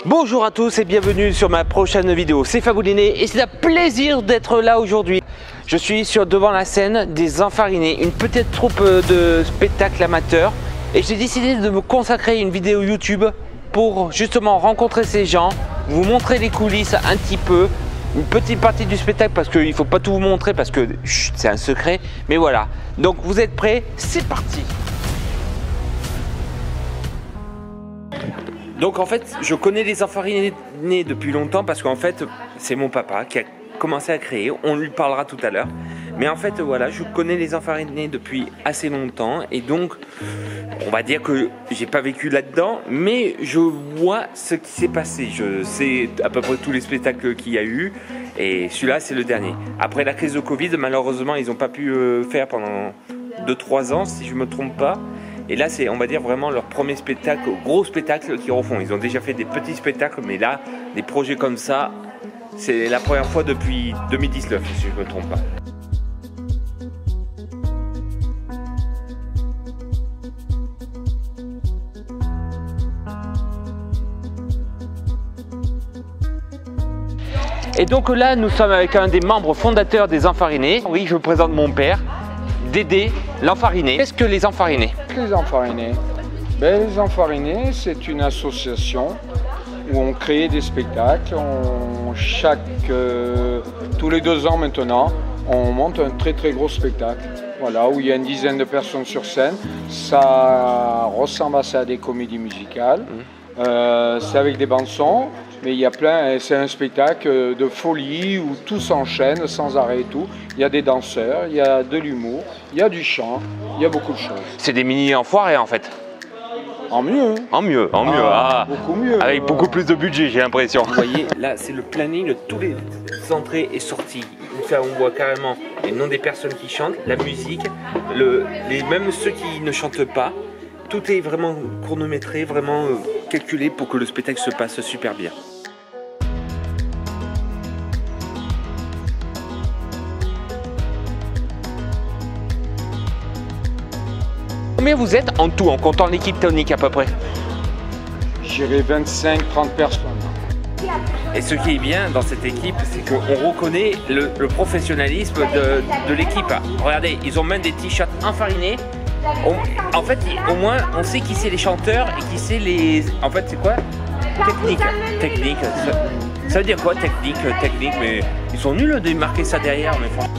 Bonjour à tous et bienvenue sur ma prochaine vidéo, c'est Faboulinet et c'est un plaisir d'être là aujourd'hui. Je suis devant la scène des Enfarinés, une petite troupe de spectacle amateur et j'ai décidé de me consacrer une vidéo YouTube pour justement rencontrer ces gens, vous montrer les coulisses un petit peu, une petite partie du spectacle parce qu'il ne faut pas tout vous montrer parce que c'est un secret, mais voilà. Donc vous êtes prêts? C'est parti! Donc en fait, je connais les Enfarinés depuis longtemps parce qu'en fait, c'est mon papa qui a commencé à créer, on lui parlera tout à l'heure. Mais en fait, voilà, je connais les Enfarinés depuis assez longtemps et donc, on va dire que j'ai pas vécu là-dedans, mais je vois ce qui s'est passé. Je sais à peu près tous les spectacles qu'il y a eu et celui-là, c'est le dernier. Après la crise de Covid, malheureusement, ils n'ont pas pu faire pendant 2-3 ans, si je me trompe pas. Et là, c'est, on va dire, vraiment leur premier spectacle, gros spectacle qu'ils refont. Ils ont déjà fait des petits spectacles, mais là, des projets comme ça, c'est la première fois depuis 2019, si je ne me trompe pas. Et donc là, nous sommes avec un des membres fondateurs des Enfarinés. Oui, je vous présente mon père, Dédé l'Enfariné. Qu'est-ce que les Enfarinés? Les Enfarinés, les Enfarinés, c'est une association où on crée des spectacles. Tous les 2 ans maintenant, on monte un très gros spectacle. Voilà, où il y a une dizaine de personnes sur scène. Ça ressemble à ça à des comédies musicales. C'est avec des bandes-sons, mais il y a c'est un spectacle de folie où tout s'enchaîne sans arrêt et tout. Il y a des danseurs, il y a de l'humour, il y a du chant, il y a beaucoup de choses. C'est des mini-enfoirés en fait. En mieux. En mieux, en mieux. Beaucoup mieux. Avec beaucoup plus de budget, j'ai l'impression. Vous voyez, là, c'est le planning de tous les entrées et sorties. Ça, on voit carrément les noms des personnes qui chantent, la musique, même ceux qui ne chantent pas. Tout est vraiment chronométré, vraiment calculé pour que le spectacle se passe super bien. Combien vous êtes en tout, en comptant l'équipe technique à peu près? J'irai 25-30 personnes. Et ce qui est bien dans cette équipe, c'est qu'on reconnaît le professionnalisme de l'équipe. Regardez, ils ont même des t-shirts Enfarinés. En fait, au moins, on sait qui c'est les chanteurs et qui c'est les... En fait, c'est quoi? Technique. Ça veut dire quoi, technique, mais ils sont nuls de marquer ça derrière, mais franchement...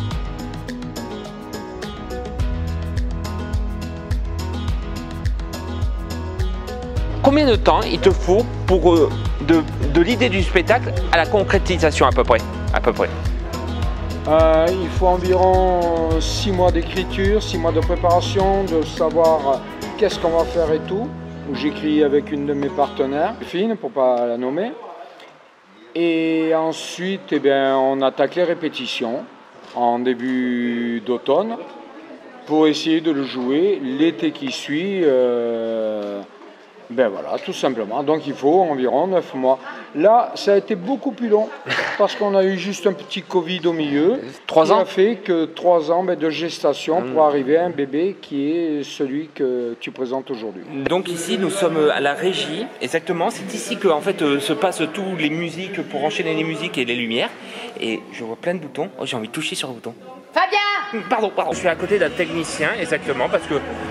Combien de temps il te faut pour de l'idée du spectacle à la concrétisation à peu près? Il faut environ 6 mois d'écriture, 6 mois de préparation, de savoir qu'est-ce qu'on va faire et tout. J'écris avec une de mes partenaires, Fine, pour ne pas la nommer. Et ensuite, on attaque les répétitions en début d'automne pour essayer de le jouer l'été qui suit. Voilà, tout simplement. Donc il faut environ 9 mois. Là, ça a été beaucoup plus long parce qu'on a eu juste un petit Covid au milieu. 3 ans. Qui a fait que 3 ans de gestation pour arriver à un bébé qui est celui que tu présentes aujourd'hui. Donc ici, nous sommes à la régie. Exactement, c'est ici que en fait se passent tous les musiques pour enchaîner les musiques et les lumières. Et je vois plein de boutons. Oh, j'ai envie de toucher sur le bouton. Fabien! Pardon. Je suis à côté d'un technicien, exactement,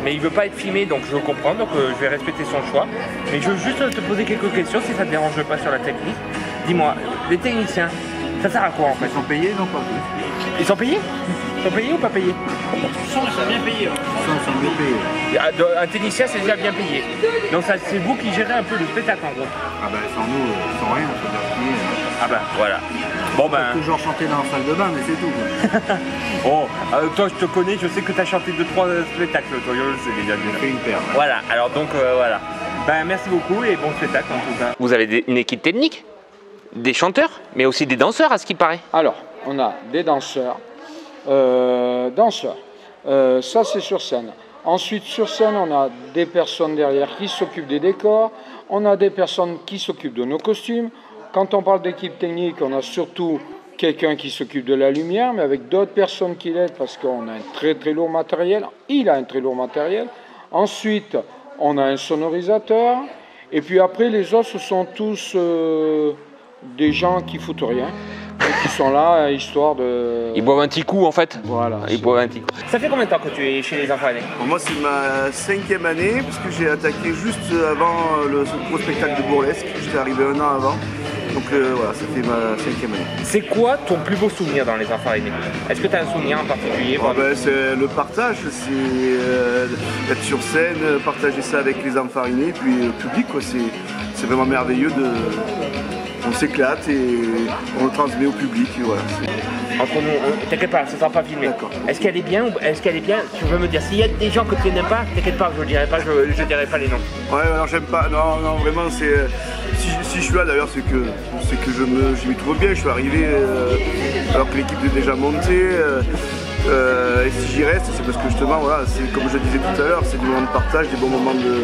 mais il veut pas être filmé, donc je comprends, donc je vais respecter son choix. Mais je veux juste te poser quelques questions, si ça te dérange pas sur la technique. Dis-moi, les techniciens, ça sert à quoi en fait? Ils sont payés, non pas plus. Ils sont payés? Ils sont payés ou pas payés? Ils sont bien payés. Ils sont bien payés. Un technicien, c'est déjà bien payé. Donc c'est vous qui gérez un peu le spectacle en gros. Ah ben sans nous, sans rien, on peut dire qui est. Ah ben voilà. Bon On peut toujours chanter dans la salle de bain, mais c'est tout. Bon, toi je te connais, je sais que tu as chanté 2-3 spectacles, toi je le sais déjà. J'ai fait une paire. Ouais. Voilà, alors donc voilà. Ben merci beaucoup et bon spectacle en tout cas. Vous avez une équipe technique, des chanteurs, mais aussi des danseurs à ce qui paraît. Alors, on a des danseurs. Ça c'est sur scène. Ensuite, sur scène, on a des personnes derrière qui s'occupent des décors. On a des personnes qui s'occupent de nos costumes. Quand on parle d'équipe technique, on a surtout quelqu'un qui s'occupe de la lumière, mais avec d'autres personnes qui l'aident parce qu'on a un très lourd matériel. Il a un très lourd matériel. Ensuite, on a un sonorisateur Et puis après, les autres, ce sont tous des gens qui foutent rien, et qui sont là, histoire de... Ils boivent un petit coup en fait. Voilà. Ils boivent un petit coup. Ça fait combien de temps que tu es chez les enfants aînés? Moi, c'est ma 5e année, parce que j'ai attaqué juste avant le gros spectacle de Bourlesque. J'étais arrivé 1 an avant. Donc voilà, ça fait ma 5e année. C'est quoi ton plus beau souvenir dans les enfants aînés? Est-ce que tu as un souvenir en particulier? C'est le partage, c'est être sur scène, partager ça avec les enfants aînés, puis le public, c'est vraiment merveilleux. On s'éclate et on le transmet au public. Et voilà. Entre nous, t'inquiète pas, ça sera pas filmé. Est-ce qu'elle est bien ou est-ce qu'elle est bien? Tu veux me dire, s'il y a des gens que tu n'aimes pas, t'inquiète pas, je dirai pas les noms. Ouais, alors j'aime pas, non, vraiment, c'est... Si je suis là d'ailleurs, c'est que je m'y trouve bien. Je suis arrivé alors que l'équipe est déjà montée. Et si j'y reste, c'est parce que justement, voilà, c'est comme je disais tout à l'heure, c'est des moments de partage, des bons moments de...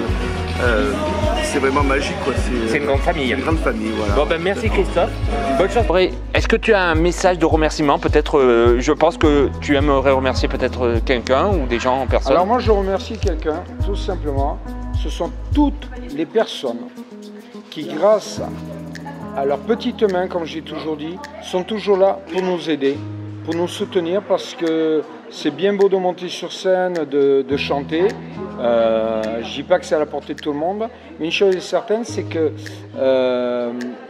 c'est vraiment magique, quoi. C'est une grande famille. Une grande famille, voilà. Bon ben merci Christophe. Bonne chance. Est-ce que tu as un message de remerciement? Peut-être, je pense que tu aimerais remercier peut-être quelqu'un ou des gens en personne. Alors moi je remercie quelqu'un, tout simplement. Ce sont toutes les personnes qui, grâce à leurs petites mains, comme j'ai toujours dit, sont toujours là pour nous aider, pour nous soutenir, parce que c'est bien beau de monter sur scène, de chanter. Je dis pas que c'est à la portée de tout le monde, mais une chose est certaine, c'est que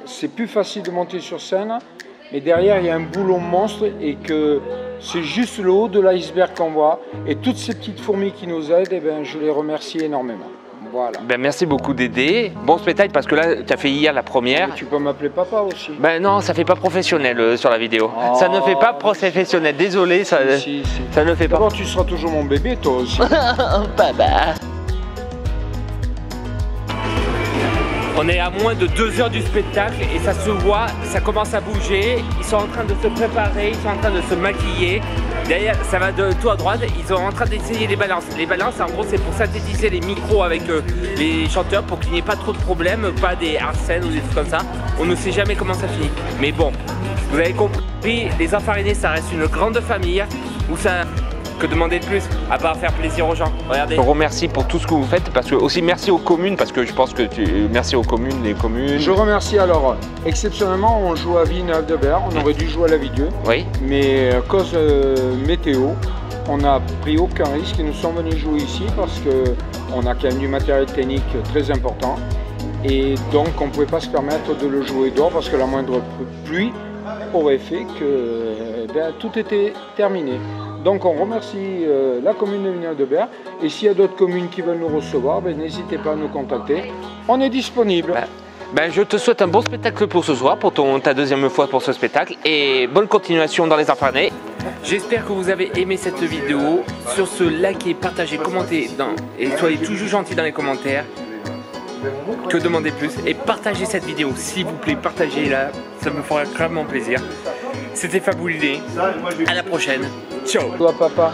c'est plus facile de monter sur scène, mais derrière il y a un boulot monstre et que c'est juste le haut de l'iceberg qu'on voit. Et toutes ces petites fourmis qui nous aident, eh ben, je les remercie énormément. Voilà. Ben merci beaucoup d'aider. Bon spectacle parce que là tu as fait hier la première. Mais tu peux m'appeler papa aussi. Ben non, ça fait pas professionnel sur la vidéo. Oh, ça ne fait pas professionnel. Désolé, ça ne fait pas. D'abord tu seras toujours mon bébé toi aussi. Baba. On est à moins de 2 heures du spectacle et ça se voit, ça commence à bouger. Ils sont en train de se préparer, ils sont en train de se maquiller. Derrière, ça va de tout à droite, ils sont en train d'essayer les balances. Les balances, en gros, c'est pour synthétiser les micros avec les chanteurs pour qu'il n'y ait pas trop de problèmes, pas des harcèles ou des trucs comme ça. On ne sait jamais comment ça finit. Mais bon, vous avez compris, les enfants aînés, ça reste une grande famille où ça... Que demander de plus, à part faire plaisir aux gens. Regardez. Je vous remercie pour tout ce que vous faites, parce que aussi merci aux communes, parce que je pense que merci aux communes, les communes. Je remercie alors, exceptionnellement, on joue à Villeneuve-de-Berre, on aurait dû jouer à la Villedieu, oui. Mais à cause météo, on n'a pris aucun risque et nous sommes venus jouer ici parce qu'on a quand même du matériel technique très important et donc on ne pouvait pas se permettre de le jouer dehors parce que la moindre pluie aurait fait que tout était terminé. Donc on remercie la commune de Villeneuve-de-Berre et s'il y a d'autres communes qui veulent nous recevoir, n'hésitez pas à nous contacter. On est disponible. Je te souhaite un bon spectacle pour ce soir, pour ta deuxième fois pour ce spectacle et bonne continuation dans les enfants aînés. J'espère que vous avez aimé cette vidéo. Sur ce, likez, partagez, commentez et soyez toujours gentils dans les commentaires. Que demander plus? Et partagez cette vidéo, s'il vous plaît, partagez-la, ça me fera gravement plaisir. C'était Faboulidé, à la prochaine, ciao. Toi papa.